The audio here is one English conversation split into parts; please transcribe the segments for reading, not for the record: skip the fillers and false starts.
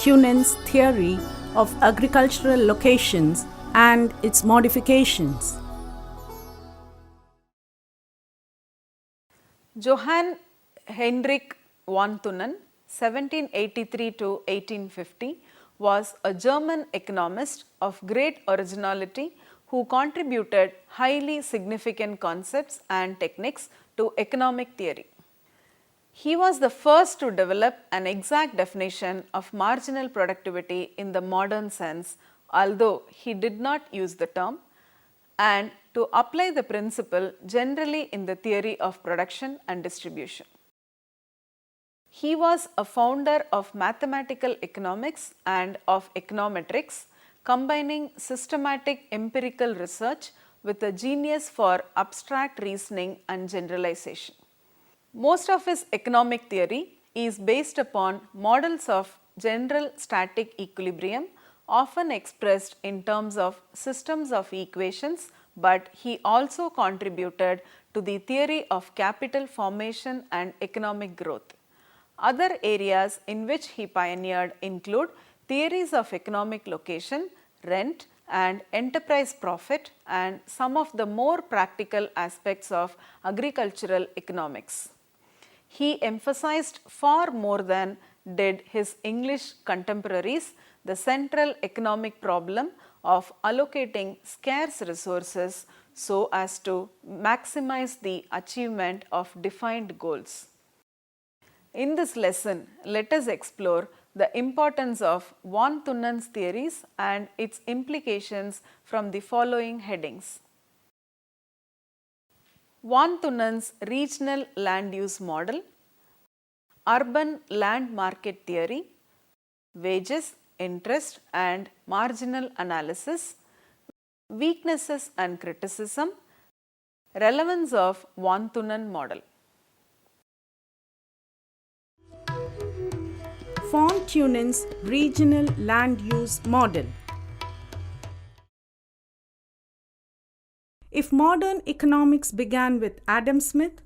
Thunen's theory of agricultural locations and its modifications. Johann Heinrich von Thunen, 1783 to 1850, was a German economist of great originality who contributed highly significant concepts and techniques to economic theory. He was the first to develop an exact definition of marginal productivity in the modern sense, although he did not use the term, and to apply the principle generally in the theory of production and distribution. He was a founder of mathematical economics and of econometrics, combining systematic empirical research with a genius for abstract reasoning and generalization. Most of his economic theory is based upon models of general static equilibrium, often expressed in terms of systems of equations, but he also contributed to the theory of capital formation and economic growth. Other areas in which he pioneered include theories of economic location, rent, and enterprise profit, and some of the more practical aspects of agricultural economics. He emphasized far more than did his English contemporaries the central economic problem of allocating scarce resources so as to maximize the achievement of defined goals. In this lesson, let us explore the importance of von Thunen's theories and its implications from the following headings. Von Thunen's regional land use model, urban land market theory, wages, interest and marginal analysis, weaknesses and criticism, relevance of von Thunen model. Von Thunen's regional land use model. If modern economics began with Adam Smith,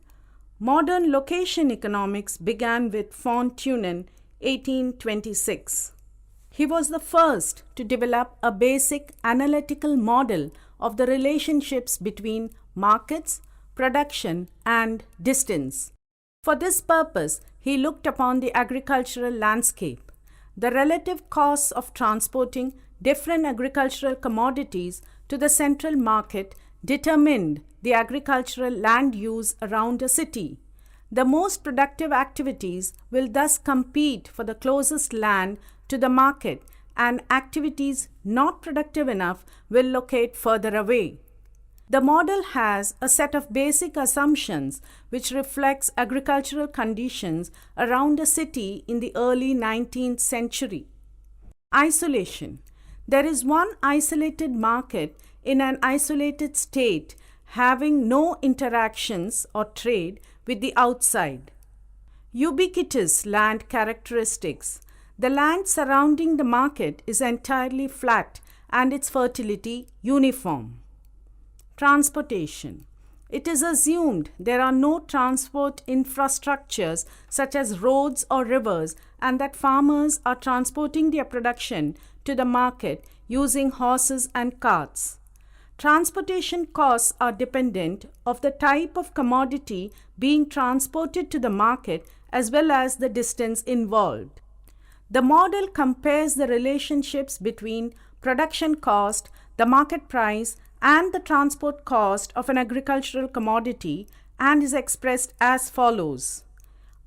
modern location economics began with von Thunen, 1826. He was the first to develop a basic analytical model of the relationships between markets, production, and distance. For this purpose, he looked upon the agricultural landscape. The relative costs of transporting different agricultural commodities to the central market determined the agricultural land use around a city. The most productive activities will thus compete for the closest land to the market, and activities not productive enough will locate further away. The model has a set of basic assumptions which reflects agricultural conditions around a city in the early 19th century. Isolation. There is one isolated market in an isolated state having no interactions or trade with the outside. Ubiquitous land characteristics. The land surrounding the market is entirely flat and its fertility uniform. Transportation. It is assumed there are no transport infrastructures such as roads or rivers, and that farmers are transporting their production to the market using horses and carts. Transportation costs are dependent of the type of commodity being transported to the market as well as the distance involved. The model compares the relationships between production cost, the market price, and the transport cost of an agricultural commodity and is expressed as follows.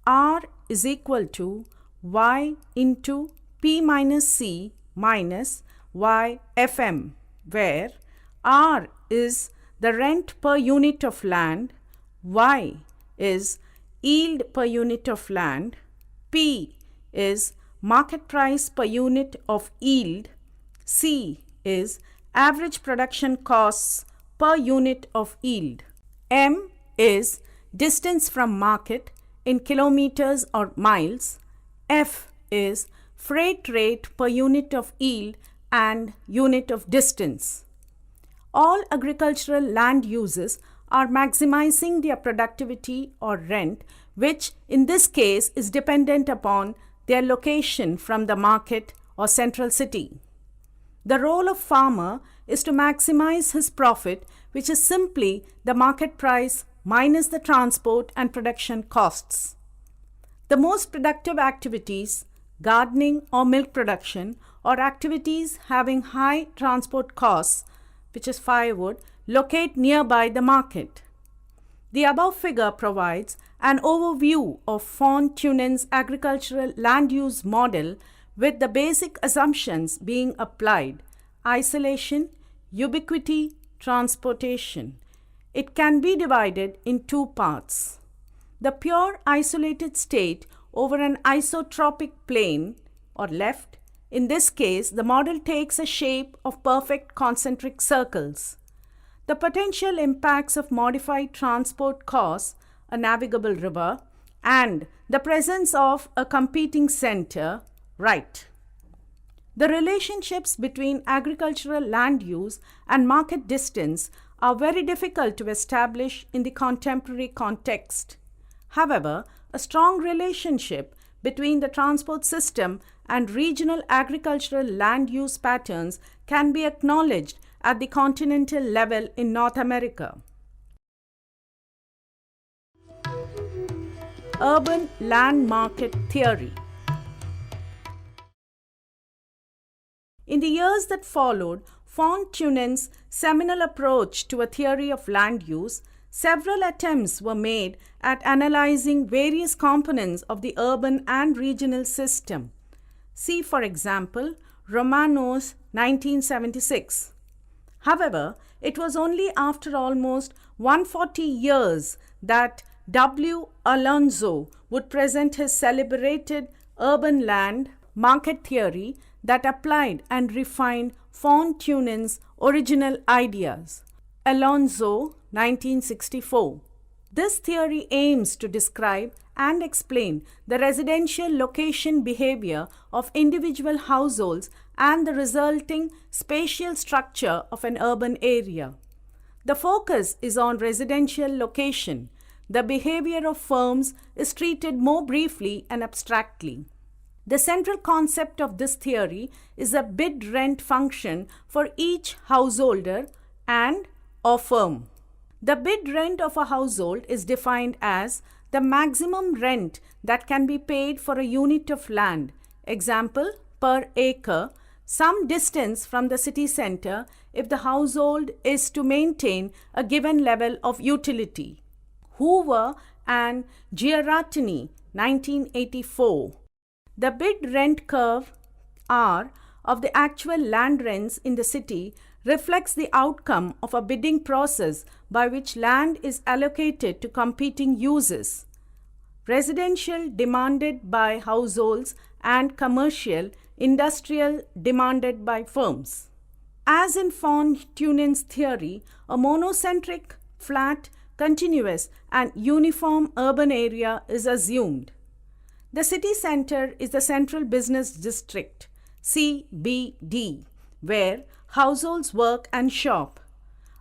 R is equal to Y into P minus C minus Y FM, where R is the rent per unit of land, Y is yield per unit of land, P is market price per unit of yield, C is average production costs per unit of yield, M is distance from market in kilometers or miles, F is freight rate per unit of yield and unit of distance. All agricultural land uses are maximizing their productivity or rent, which in this case is dependent upon their location from the market or central city. The role of farmer is to maximize his profit, which is simply the market price minus the transport and production costs. The most productive activities, gardening or milk production, or activities having high transport costs, which is firewood, locate nearby the market. The above figure provides an overview of Fontanins' agricultural land use model with the basic assumptions being applied: isolation, ubiquity, transportation. It can be divided in two parts. The pure isolated state over an isotropic plane or left. In this case, the model takes a shape of perfect concentric circles. The potential impacts of modified transport costs, a navigable river, and the presence of a competing center, right. The relationships between agricultural land use and market distance are very difficult to establish in the contemporary context. However, a strong relationship between the transport system and regional agricultural land use patterns can be acknowledged at the continental level in North America. Urban land market theory. In the years that followed Fontanins' seminal approach to a theory of land use, several attempts were made at analyzing various components of the urban and regional system. See, for example, Romano's 1976. However, it was only after almost 140 years that W. Alonso would present his celebrated urban land market theory that applied and refined Fontanins' original ideas. Alonso, 1964. This theory aims to describe and explain the residential location behavior of individual households and the resulting spatial structure of an urban area. The focus is on residential location. The behavior of firms is treated more briefly and abstractly. The central concept of this theory is a bid-rent function for each householder and or firm. The bid rent of a household is defined as the maximum rent that can be paid for a unit of land, example per acre, some distance from the city center if the household is to maintain a given level of utility. Hoover and Giaratini, 1984. The bid rent curve R of the actual land rents in the city reflects the outcome of a bidding process by which land is allocated to competing uses. Residential demanded by households and commercial, industrial demanded by firms. As in Fontanins' theory, a monocentric, flat, continuous and uniform urban area is assumed. The city center is the central business district, CBD, where households work and shop.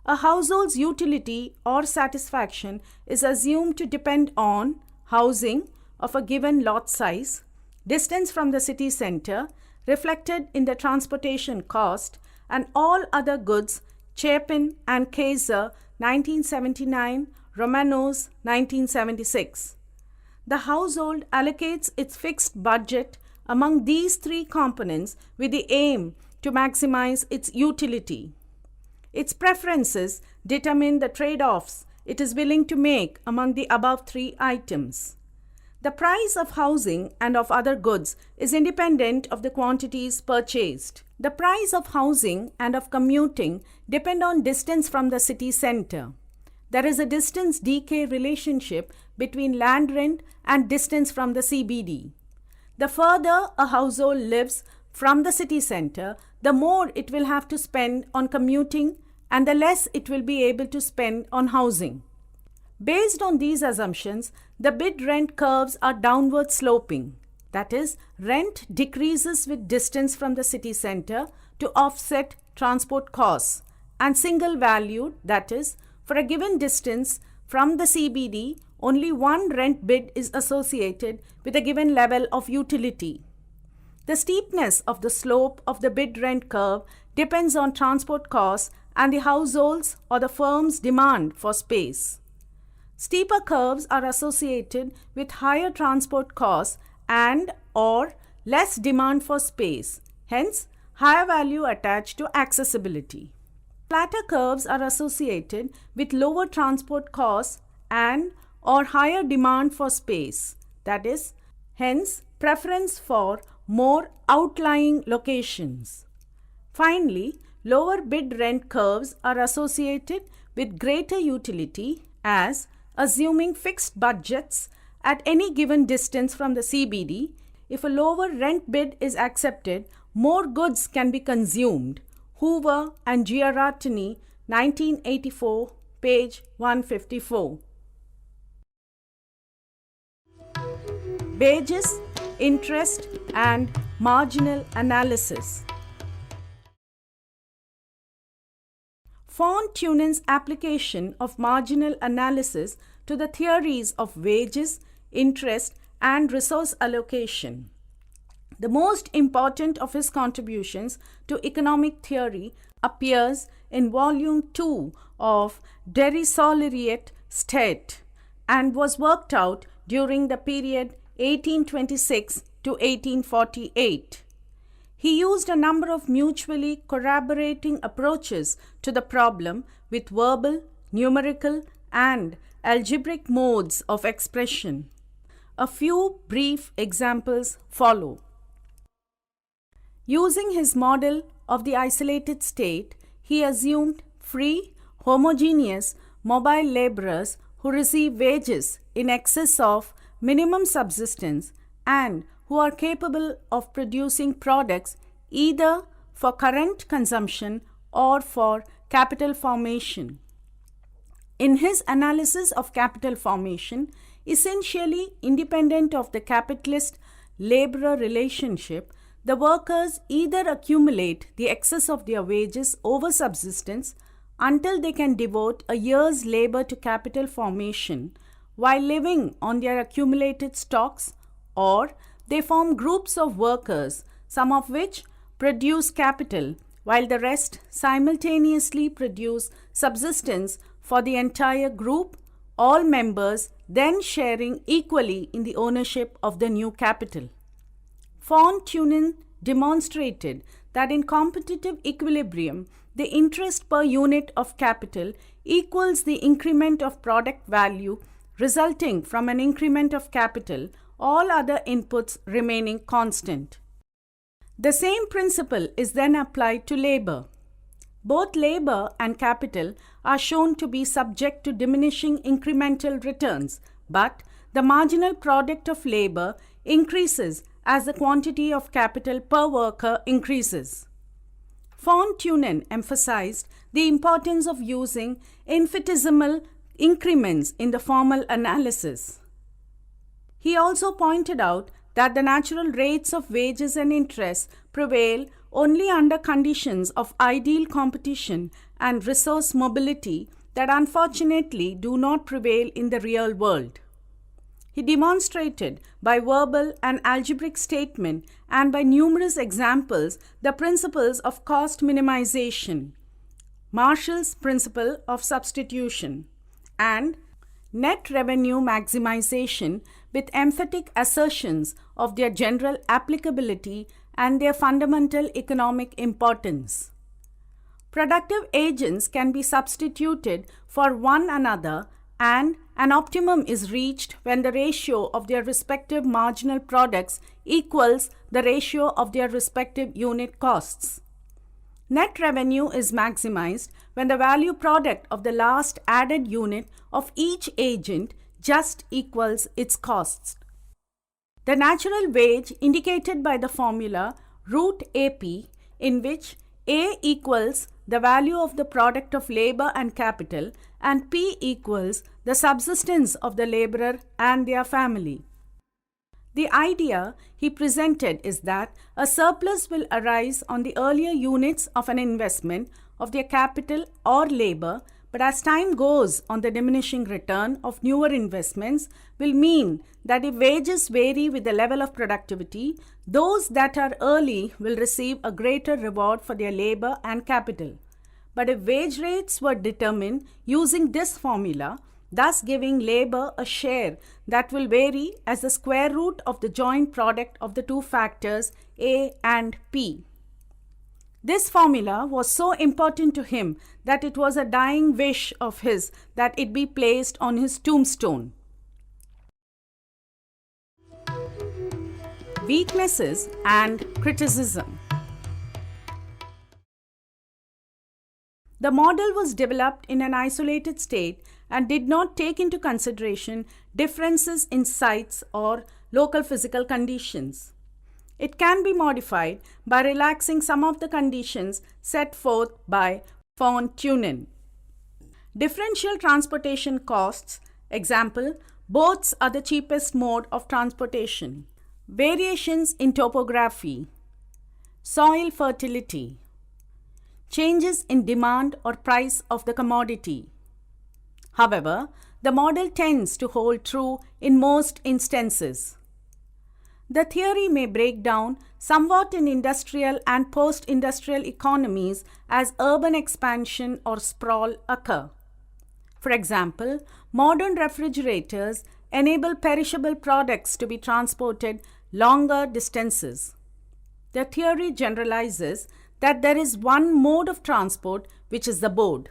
A household's utility or satisfaction is assumed to depend on housing of a given lot size, distance from the city center, reflected in the transportation cost, and all other goods. Chapin and Kaiser, 1979, Romanos, 1976. The household allocates its fixed budget among these three components with the aim to maximize its utility. Its preferences determine the trade-offs it is willing to make among the above three items. The price of housing and of other goods is independent of the quantities purchased. The price of housing and of commuting depend on distance from the city center. There is a distance decay relationship between land rent and distance from the CBD. The further a household lives from the city center, the more it will have to spend on commuting and the less it will be able to spend on housing. Based on these assumptions, the bid rent curves are downward sloping. That is, rent decreases with distance from the city center to offset transport costs, and single valued, that is, for a given distance from the CBD, only one rent bid is associated with a given level of utility. The steepness of the slope of the bid-rent curve depends on transport costs and the households or the firm's demand for space. Steeper curves are associated with higher transport costs and or less demand for space, hence higher value attached to accessibility. Flatter curves are associated with lower transport costs and or higher demand for space, that is, hence preference for more outlying locations. Finally, lower bid-rent curves are associated with greater utility as, assuming fixed budgets at any given distance from the CBD, if a lower rent bid is accepted, more goods can be consumed. Hoover and Giaratini, 1984, page 154. Wages, interest, and marginal analysis. Fontanins' application of marginal analysis to the theories of wages, interest, and resource allocation. The most important of his contributions to economic theory appears in Volume 2 of Der Solariat State and was worked out during the period 1826 to 1848. He used a number of mutually corroborating approaches to the problem with verbal, numerical, and algebraic modes of expression. A few brief examples follow. Using his model of the isolated state, he assumed free, homogeneous, mobile laborers who receive wages in excess of minimum subsistence and who are capable of producing products either for current consumption or for capital formation. In his analysis of capital formation, essentially independent of the capitalist-laborer relationship, the workers either accumulate the excess of their wages over subsistence until they can devote a year's labor to capital formation while living on their accumulated stocks, or they form groups of workers, some of which produce capital while the rest simultaneously produce subsistence for the entire group, all members then sharing equally in the ownership of the new capital. Fontanins demonstrated that in competitive equilibrium, the interest per unit of capital equals the increment of product value resulting from an increment of capital, all other inputs remaining constant. The same principle is then applied to labor. Both labor and capital are shown to be subject to diminishing incremental returns, but the marginal product of labor increases as the quantity of capital per worker increases. Fontanins emphasized the importance of using infinitesimal increments in the formal analysis. He also pointed out that the natural rates of wages and interest prevail only under conditions of ideal competition and resource mobility that unfortunately do not prevail in the real world. He demonstrated by verbal and algebraic statement and by numerous examples the principles of cost minimization, Marshall's principle of substitution, and net revenue maximization with emphatic assertions of their general applicability and their fundamental economic importance. Productive agents can be substituted for one another, and an optimum is reached when the ratio of their respective marginal products equals the ratio of their respective unit costs. Net revenue is maximized when the value product of the last added unit of each agent just equals its costs. The natural wage indicated by the formula root AP, in which A equals the value of the product of labor and capital and P equals the subsistence of the laborer and their family. The idea he presented is that a surplus will arise on the earlier units of an investment of their capital or labor but as time goes on, the diminishing return of newer investments will mean that if wages vary with the level of productivity, those that are early will receive a greater reward for their labor and capital. But if wage rates were determined using this formula, thus giving labor a share that will vary as the square root of the joint product of the two factors A and P. This formula was so important to him that it was a dying wish of his that it be placed on his tombstone. Weaknesses and criticism. The model was developed in an isolated state and did not take into consideration differences in sites or local physical conditions. It can be modified by relaxing some of the conditions set forth by Thunen. Differential transportation costs, example, boats are the cheapest mode of transportation. Variations in topography, soil fertility, changes in demand or price of the commodity. However, the model tends to hold true in most instances. The theory may break down somewhat in industrial and post-industrial economies as urban expansion or sprawl occur. For example, modern refrigerators enable perishable products to be transported longer distances. The theory generalizes that there is one mode of transport, which is the board.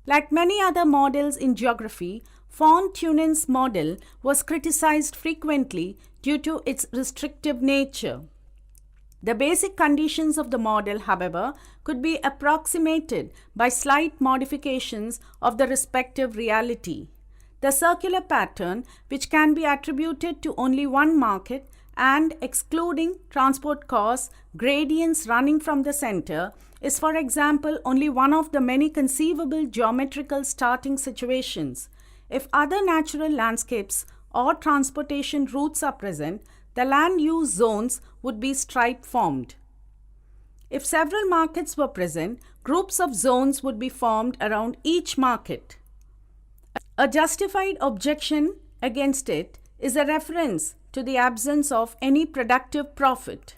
Like many other models in geography, Fontanins' model was criticized frequently due to its restrictive nature. The basic conditions of the model, however, could be approximated by slight modifications of the respective reality. The circular pattern, which can be attributed to only one market and excluding transport costs, gradients running from the center, is, for example, only one of the many conceivable geometrical starting situations. If other natural landscapes or transportation routes are present, the land use zones would be stripe formed. If several markets were present, groups of zones would be formed around each market. A justified objection against it is a reference to the absence of any productive profit.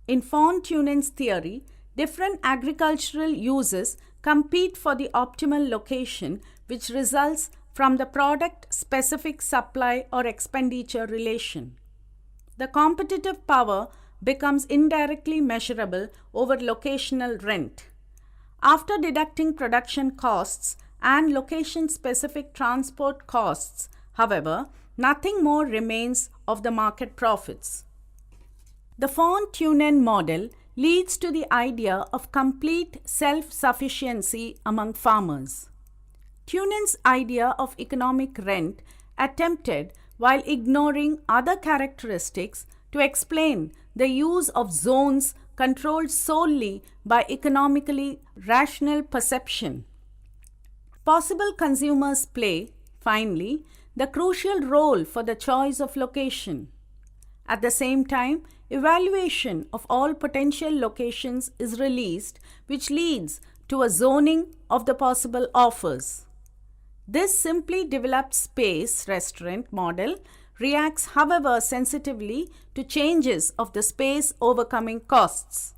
In Fontanins' theory, different agricultural uses compete for the optimal location, which results from the product-specific supply or expenditure relation. The competitive power becomes indirectly measurable over locational rent. After deducting production costs and location-specific transport costs, however, nothing more remains of the market profits. The Fontanin model leads to the idea of complete self-sufficiency among farmers. Thunen's idea of economic rent attempted, while ignoring other characteristics, to explain the use of zones controlled solely by economically rational perception. Possible consumers play, finally, the crucial role for the choice of location. At the same time, evaluation of all potential locations is released, which leads to a zoning of the possible offers. This simply developed space restaurant model reacts, however, sensitively to changes of the space overcoming costs.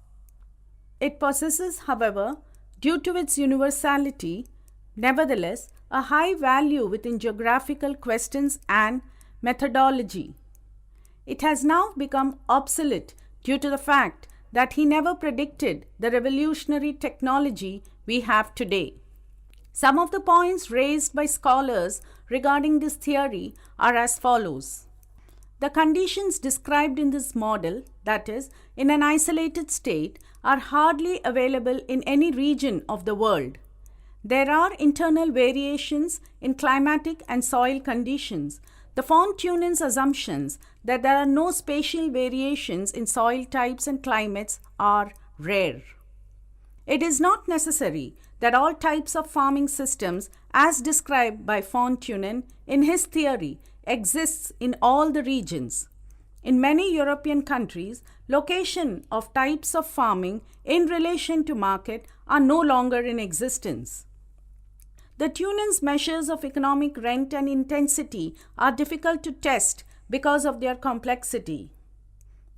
It possesses, however, due to its universality, nevertheless, a high value within geographical questions and methodology. It has now become obsolete due to the fact that he never predicted the revolutionary technology we have today. Some of the points raised by scholars regarding this theory are as follows. The conditions described in this model, that is, in an isolated state, are hardly available in any region of the world. There are internal variations in climatic and soil conditions. The Fontanins' assumptions that there are no spatial variations in soil types and climates are rare. It is not necessary that all types of farming systems, as described by Fontanin in his theory, exists in all the regions. In many European countries, location of types of farming in relation to market are no longer in existence. The Thunen's measures of economic rent and intensity are difficult to test because of their complexity.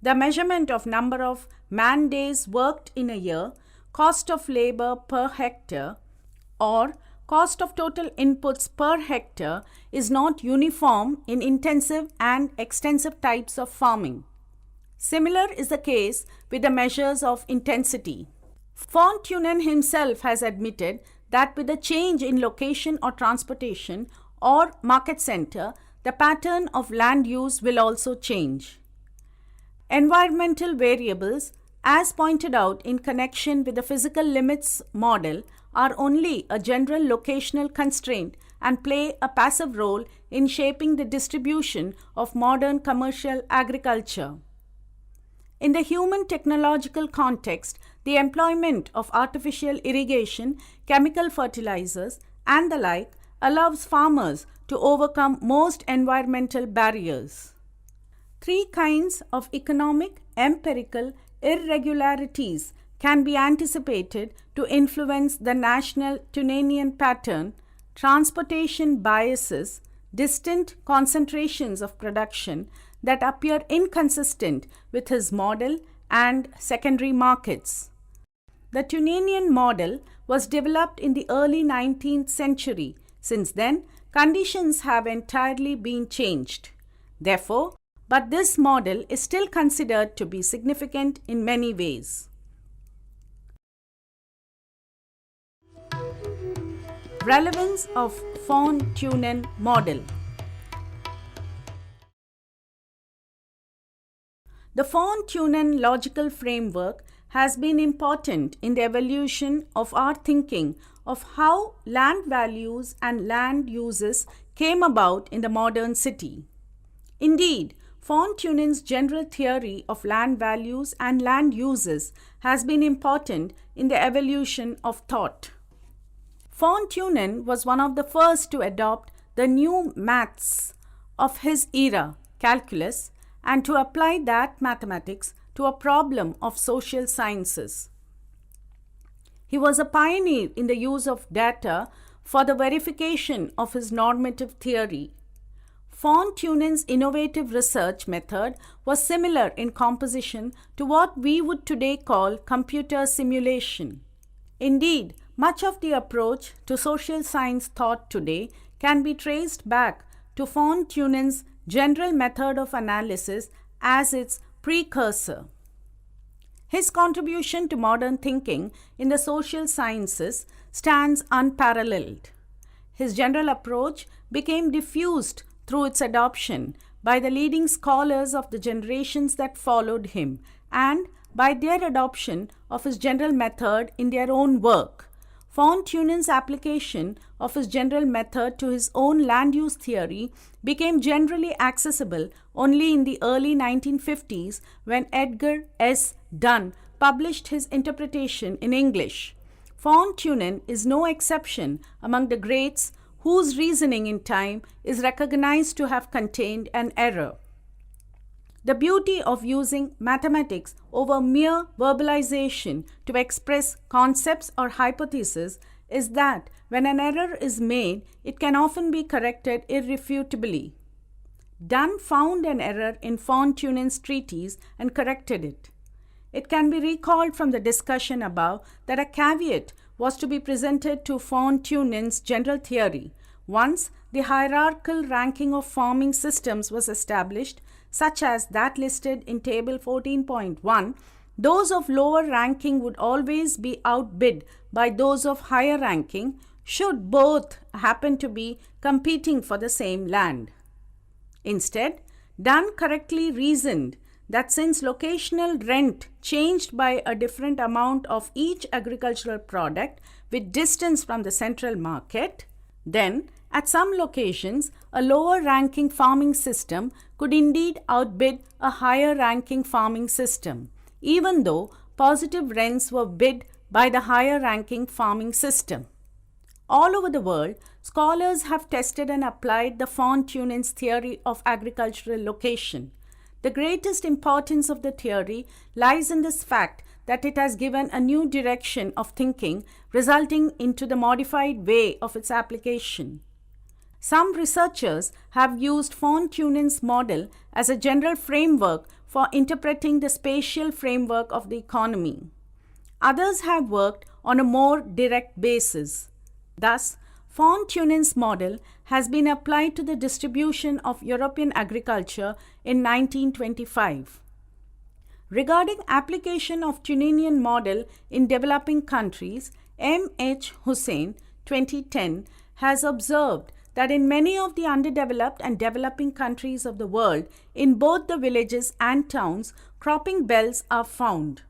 The measurement of number of man-days worked in a year, cost of labor per hectare, or cost of total inputs per hectare is not uniform in intensive and extensive types of farming. Similar is the case with the measures of intensity. Thunen himself has admitted that with a change in location or transportation or market center, the pattern of land use will also change. Environmental variables, as pointed out in connection with the physical limits model, are only a general locational constraint and play a passive role in shaping the distribution of modern commercial agriculture. In the human technological context, the employment of artificial irrigation, chemical fertilizers, and the like allows farmers to overcome most environmental barriers. Three kinds of economic empirical irregularities can be anticipated to influence the national Thunenian pattern: transportation biases, distant concentrations of production that appear inconsistent with his model, and secondary markets. The Thunenian model was developed in the early 19th century. Since then, conditions have entirely been changed. Therefore, but this model is still considered to be significant in many ways. Relevance of Thunen model. The Thunen logical framework has been important in the evolution of our thinking of how land values and land uses came about in the modern city. Indeed, Thunen's general theory of land values and land uses has been important in the evolution of thought. Thunen was one of the first to adopt the new maths of his era, calculus, and to apply that mathematics to a problem of social sciences. He was a pioneer in the use of data for the verification of his normative theory. Thunen's innovative research method was similar in composition to what we would today call computer simulation. Indeed, much of the approach to social science thought today can be traced back to Thunen's general method of analysis as its precursor. His contribution to modern thinking in the social sciences stands unparalleled. His general approach became diffused through its adoption by the leading scholars of the generations that followed him and by their adoption of his general method in their own work. Thunen's application of his general method to his own land use theory became generally accessible only in the early 1950s when Edgar S. Dunn published his interpretation in English. Thunen is no exception among the greats whose reasoning in time is recognized to have contained an error. The beauty of using mathematics over mere verbalization to express concepts or hypotheses is that when an error is made, it can often be corrected irrefutably. Dunn found an error in Thunen's treatise and corrected it. It can be recalled from the discussion above that a caveat was to be presented to Thunen's general theory. Once the hierarchical ranking of farming systems was established, such as that listed in Table 14.1, those of lower ranking would always be outbid by those of higher ranking should both happen to be competing for the same land. Instead, Dunn correctly reasoned that since locational rent changed by a different amount of each agricultural product with distance from the central market, then at some locations, a lower ranking farming system could indeed outbid a higher ranking farming system, even though positive rents were bid by the higher ranking farming system. All over the world, scholars have tested and applied the Thunen's theory of agricultural location. The greatest importance of the theory lies in this fact that it has given a new direction of thinking, resulting into the modified way of its application. Some researchers have used Fontanin's model as a general framework for interpreting the spatial framework of the economy. Others have worked on a more direct basis. Thus, Fontanin's model has been applied to the distribution of European agriculture in 1925. Regarding application of Thunen model in developing countries, M. H. Hussain, 2010, has observed that in many of the underdeveloped and developing countries of the world, in both the villages and towns, cropping belts are found.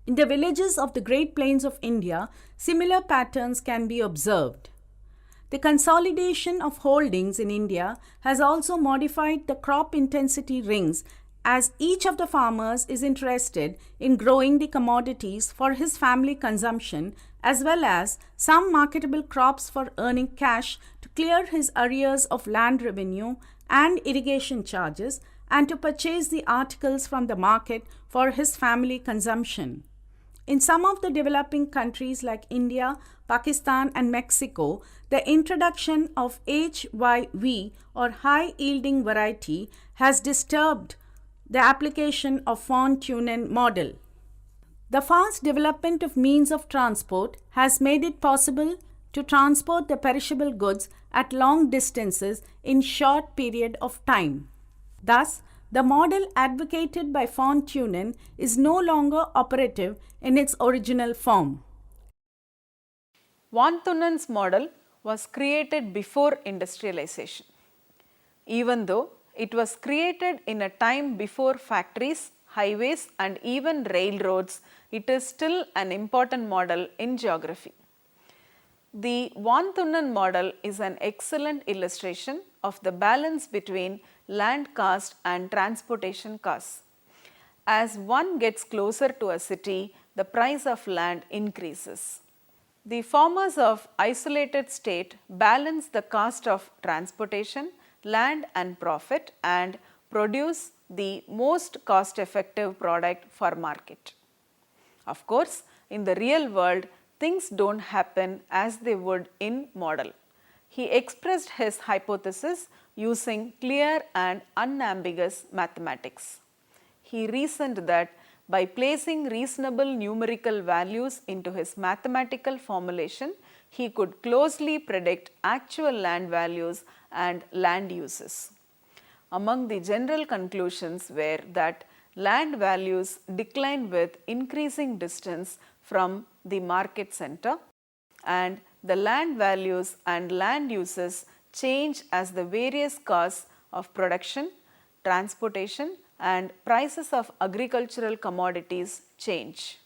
In the villages of the Great Plains of India, similar patterns can be observed. The consolidation of holdings in India has also modified the crop intensity rings, as each of the farmers is interested in growing the commodities for his family consumption, as well as some marketable crops for earning cash to clear his arrears of land revenue and irrigation charges, and to purchase the articles from the market for his family consumption. In some of the developing countries like India, Pakistan, and Mexico, the introduction of HYV or high yielding variety has disturbed the application of Fontanen model. The fast development of means of transport has made it possible to transport the perishable goods at long distances in short period of time. Thus, the model advocated by Fontanen is no longer operative in its original form. Fontanins' model was created before industrialization. Even though it was created in a time before factories, highways, and even railroads, it is still an important model in geography. The Fontanen model is an excellent illustration of the balance between land cost and transportation costs. As one gets closer to a city, the price of land increases. The farmers of isolated state balance the cost of transportation, land and profit, and produce the most cost-effective product for market. Of course, in the real world, things don't happen as they would in model. He expressed his hypothesis using clear and unambiguous mathematics. He reasoned that by placing reasonable numerical values into his mathematical formulation, he could closely predict actual land values and land uses. Among the general conclusions were that land values decline with increasing distance from the market center, and the land values and land uses change as the various costs of production, transportation, and prices of agricultural commodities change.